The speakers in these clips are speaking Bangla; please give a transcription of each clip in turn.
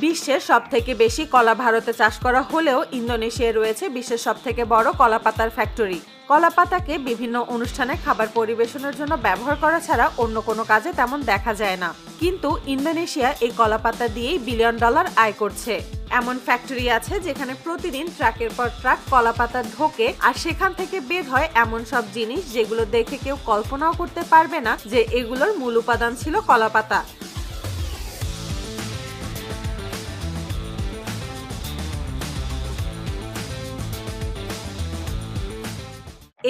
বিশ্বের সবথেকে বেশি কলা ভারতে চাষ করা হলেও ইন্দোনেশিয়ায় রয়েছে বিশ্বের সবথেকে বড় কলা পাতার ফ্যাক্টরি। কলা পাতাকে বিভিন্ন অনুষ্ঠানে খাবার পরিবেশনের জন্য ব্যবহার করা ছাড়া অন্য কোনো কাজে তেমন দেখা যায় না, কিন্তু ইন্দোনেশিয়া এই কলা পাতা দিয়েই $বিলিয়ন আয় করছে। এমন ফ্যাক্টরি আছে যেখানে প্রতিদিন ট্রাকের পর ট্রাক কলা পাতা ঢোকে, আর সেখান থেকে বের হয় এমন সব জিনিস যেগুলো দেখে কেউ কল্পনাও করতে পারবে না যে এগুলোর মূল উপাদান ছিল কলা পাতা।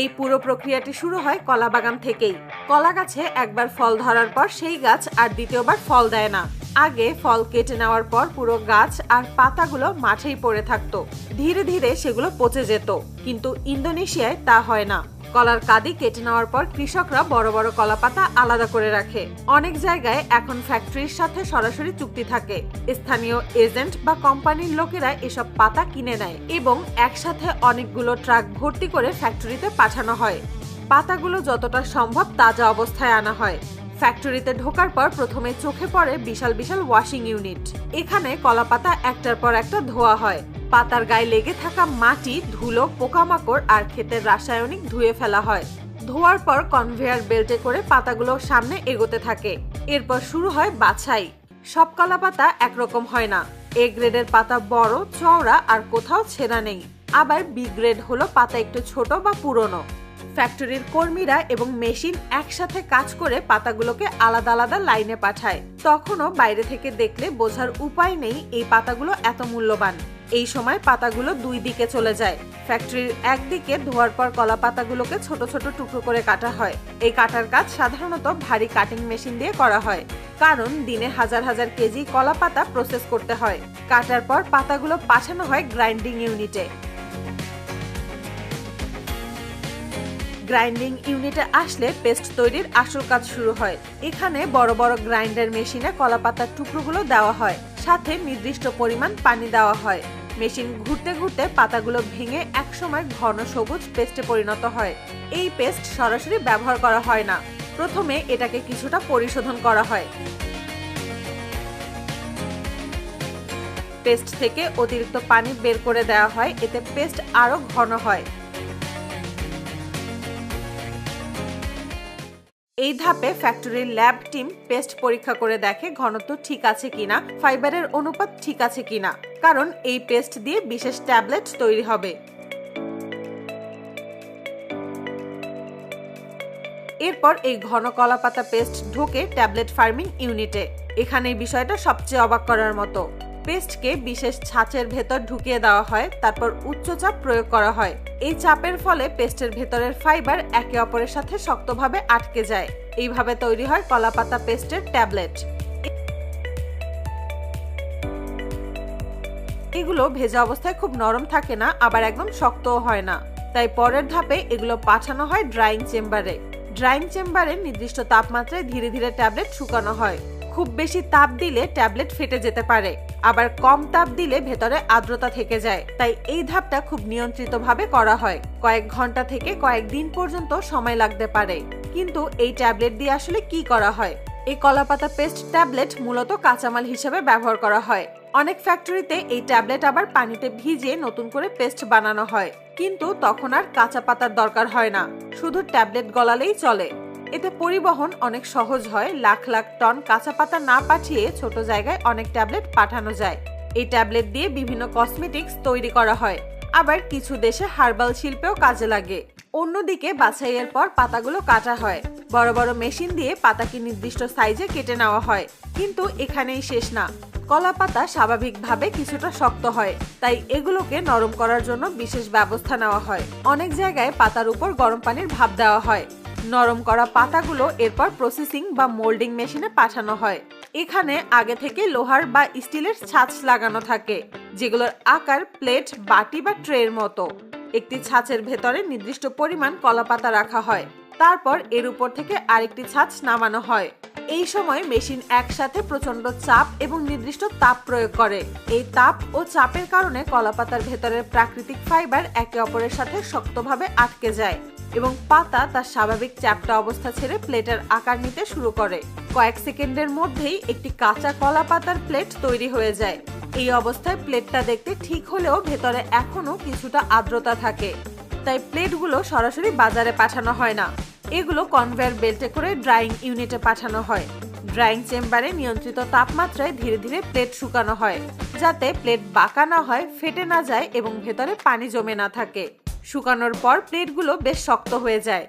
এই পুরো প্রক্রিয়াটি শুরু হয় কলা বাগান থেকেই। কলা গাছে একবার ফল ধরার পর সেই গাছ আর দ্বিতীয়বার ফল দেয় না। আগে ফল কেটে নেওয়ার পর পুরো গাছ আর পাতাগুলো মাঠেই পড়ে থাকতো, ধীরে ধীরে সেগুলো পচে যেত। কিন্তু ইন্দোনেশিয়ায় তা হয় না। কলার কাঁদি কেটে নেওয়ার পর কৃষকরা বড় বড় কলা পাতা আলাদা করে রাখে। অনেক জায়গায় এখন ফ্যাক্টরির সাথে সরাসরি চুক্তি থাকে। স্থানীয় এজেন্ট বা কোম্পানির লোকেরা এসব পাতা কিনে নেয় এবং একসাথে অনেকগুলো ট্রাক ভর্তি করে ফ্যাক্টরিতে পাঠানো হয়। পাতাগুলো যতটা সম্ভব তাজা অবস্থায় আনা হয়। ফ্যাক্টরিতে ঢোকার পর প্রথমে চোখে পড়ে বিশাল বিশাল ওয়াশিং ইউনিট। এখানে কলা পাতা একটার পর একটা ধোয়া হয়। পাতার গায়ে লেগে থাকা মাটি, ধুলো, পোকামাকড় আর ক্ষেতের রাসায়নিক ধুয়ে ফেলা হয়। ধোয়ার পর কনভেয়ার বেল্টে করে পাতাগুলো সামনে এগোতে থাকে। এরপর শুরু হয় বাছাই। সব কলা পাতা একরকম হয় না। এ গ্রেডের পাতা বড়, চওড়া আর কোথাও ছেঁড়া নেই। আবার বি গ্রেড হলো পাতা একটু ছোট বা পুরনো। ফ্যাক্টরির কর্মীরা এবং মেশিন একসাথে কাজ করে পাতাগুলোকে আলাদা আলাদা লাইনে পাঠায়। তখনও বাইরে থেকে দেখলে বোঝার উপায় নেই এই পাতাগুলো এত মূল্যবান। এই সময় পাতাগুলো দুই দিকে চলে যায়। ফ্যাক্টরির একদিকে ধোয়ার পর কলা পাতাগুলোকে ছোট ছোট টুকরো করে কাটা হয়। এই কাটার কাজ সাধারণত ভারী কাটিং মেশিন দিয়ে করা হয়, কারণ দিনে হাজার হাজার কেজি কলা পাতা প্রসেস করতে হয়। কাটার পর পাতাগুলো পাঠানো হয় গ্রাইন্ডিং ইউনিটে। গ্রাইন্ডিং ইউনিটে আসলে পেস্ট তৈরির আসল কাজ শুরু হয়। এখানে বড় বড় গ্রাইন্ডার মেশিনে কলা পাতার টুকরোগুলো দেওয়া হয়, সাথে নির্দিষ্ট পরিমাণ পানি দেওয়া হয়। মেশিন ঘুরতে ঘুরতে পাতাগুলো ভেঙে একসময় ঘন সবুজ পেস্টে পরিণত হয়। এই পেস্ট সরাসরি ব্যবহার করা হয় না। প্রথমে এটাকে কিছুটা পরিশোধন করা হয়। পেস্ট থেকে অতিরিক্ত পানি বের করে দেওয়া হয়, এতে পেস্ট আরো ঘন হয়। এই ধাপে ফ্যাক্টরির ল্যাব টিম পেস্ট পরীক্ষা করে দেখে ঘনত্ব ঠিক আছে কিনা, ফাইবারের অনুপাত ঠিক আছে কিনা, কারণ এই পেস্ট দিয়ে বিশেষ ট্যাবলেট তৈরি হবে। এরপর এই ঘন কলা পাতা পেস্ট ঢোকে ট্যাবলেট ফার্মিং ইউনিটে। এখানে এই বিষয়টা সবচেয়ে অবাক করার মতো। পেস্টকে বিশেষ ছাঁচের ভেতর ঢুকিয়ে দেওয়া হয়, তারপর উচ্চ চাপ প্রয়োগ করা হয়। এই চাপের ফলে পেস্টের ভেতরের ফাইবার একে অপরের সাথে শক্তভাবে আটকে যায়। এইভাবে তৈরি হয় কলা পাতা পেস্টের ট্যাবলেট। এগুলো ভেজা অবস্থায় খুব নরম থাকে না, আবার একদম শক্তও হয় না। তাই পরের ধাপে এগুলো পাঠানো হয় ড্রাইং চেম্বারে। ড্রাইং চেম্বারে নির্দিষ্ট তাপমাত্রায় ধীরে ধীরে ট্যাবলেট শুকানো হয়। খুব বেশি তাপ দিলে ট্যাবলেট ফেটে যেতে পারে, আবার কম তাপ দিলে ভেতরে আর্দ্রতা থেকে যায়। তাই এই ধাপটা খুব নিয়ন্ত্রিতভাবে করা হয়। কয়েক ঘন্টা থেকে কয়েকদিন পর্যন্ত সময় লাগতে পারে। কিন্তু এই ট্যাবলেট দিয়ে আসলে কি করা হয়? এই কলাপাতা পেস্ট ট্যাবলেট মূলত কাঁচামাল হিসেবে ব্যবহার করা হয়। অনেক ফ্যাক্টরিতে এই ট্যাবলেট আবার পানিতে ভিজিয়ে নতুন করে পেস্ট বানানো হয়, কিন্তু তখন আর কাঁচা পাতার দরকার হয় না, শুধু ট্যাবলেট গলালেই চলে। এতে পরিবহন অনেক সহজ হয়। লাখ লাখ টন কাঁচা পাতা না পাঠিয়ে ছোট জায়গায় অনেক ট্যাবলেট পাঠানো যায়। এই ট্যাবলেট দিয়ে বিভিন্ন কসমেটিক্স তৈরি করা হয়, আবার কিছু দেশে হার্বাল শিল্পেও কাজে লাগে। অন্যদিকে বাছাইয়ের পর পাতাগুলো কাটা হয়। বড় বড় মেশিন দিয়ে পাতাকে নির্দিষ্ট সাইজে কেটে নেওয়া হয়। কিন্তু এখানেই শেষ না। কলা পাতা স্বাভাবিকভাবে কিছুটা শক্ত হয়, তাই এগুলোকে নরম করার জন্য বিশেষ ব্যবস্থা নেওয়া হয়। অনেক জায়গায় পাতার উপর গরম পানির ভাপ দেওয়া হয়। নরম করা পাতাগুলো এরপর প্রসেসিং বা মোল্ডিং মেশিনে পাঠানো হয়। এখানে আগে থেকে লোহার বা স্টিলের ছাঁচ লাগানো থাকে, যেগুলোর আকার প্লেট, বাটি বা ট্রের মতো। একটি ছাঁচের ভেতরে নির্দিষ্ট পরিমাণ কলা পাতা রাখা হয়। তারপর এর উপর থেকে আরেকটি ছাঁচ নামানো হয়। এই সময় মেশিন একসাথে প্রচন্ড চাপ এবং নির্দিষ্ট তাপ প্রয়োগ করে। এই তাপ ও চাপের কারণে কলাপাতার ভেতরের প্রাকৃতিক ফাইবার একে অপরের সাথে শক্তভাবে আটকে যায়। এবং পাতা তার স্বাভাবিক চ্যাপ্টা অবস্থা ছেড়ে প্লেটের আকার নিতে শুরু করে। কয়েক সেকেন্ডের মধ্যেই একটি কাঁচা কলা পাতার প্লেট তৈরি হয়ে যায়। এই অবস্থায় প্লেটটা দেখতে ঠিক হলেও ভেতরে এখনো কিছুটা আর্দ্রতা থাকে, তাই প্লেটগুলো সরাসরি বাজারে পাঠানো হয় না। এগুলো কনভেয়ার বেল্টে করে ড্রাইং ইউনিটে পাঠানো হয়। ড্রাইং চেম্বারে নিয়ন্ত্রিত তাপমাত্রায় ধীরে ধীরে প্লেট শুকানো হয়, যাতে প্লেট বাঁকা না হয়, ফেটে না যায় এবং ভেতরে পানি জমে না থাকে। শুকানোর পর প্লেটগুলো বেশ শক্ত হয়ে যায়।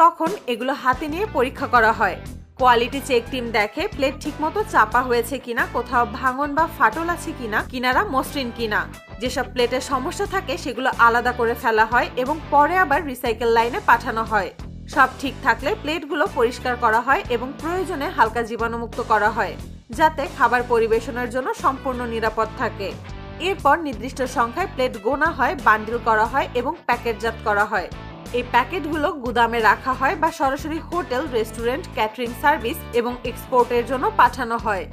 তখন এগুলো হাতে নিয়ে পরীক্ষা করা হয়। কোয়ালিটি চেক টিম দেখে প্লেট ঠিকমতো চাপা হয়েছে কিনা, কোথাও ভাঙন বা ফাটল আছে কিনা, কিনারা মসৃণ কিনা। যেসব প্লেটের সমস্যা থাকে সেগুলো আলাদা করে ফেলা হয় এবং পরে আবার রিসাইকেল লাইনে পাঠানো হয়। সব ঠিক থাকলে প্লেটগুলো পরিষ্কার করা হয় এবং প্রয়োজনে হালকা জীবাণুমুক্ত করা হয়, যাতে খাবার পরিবেশনের জন্য সম্পূর্ণ নিরাপদ থাকে। এরপর নির্দিষ্ট সংখ্যায় প্লেট গোনা হয়, বান্ডিল করা হয় এবং প্যাকেটজাত করা হয়। এই প্যাকেটগুলো গুদামে রাখা হয় বা সরাসরি হোটেল, রেস্টুরেন্ট, ক্যাটারিং সার্ভিস এবং এক্সপোর্টের জন্য পাঠানো হয়।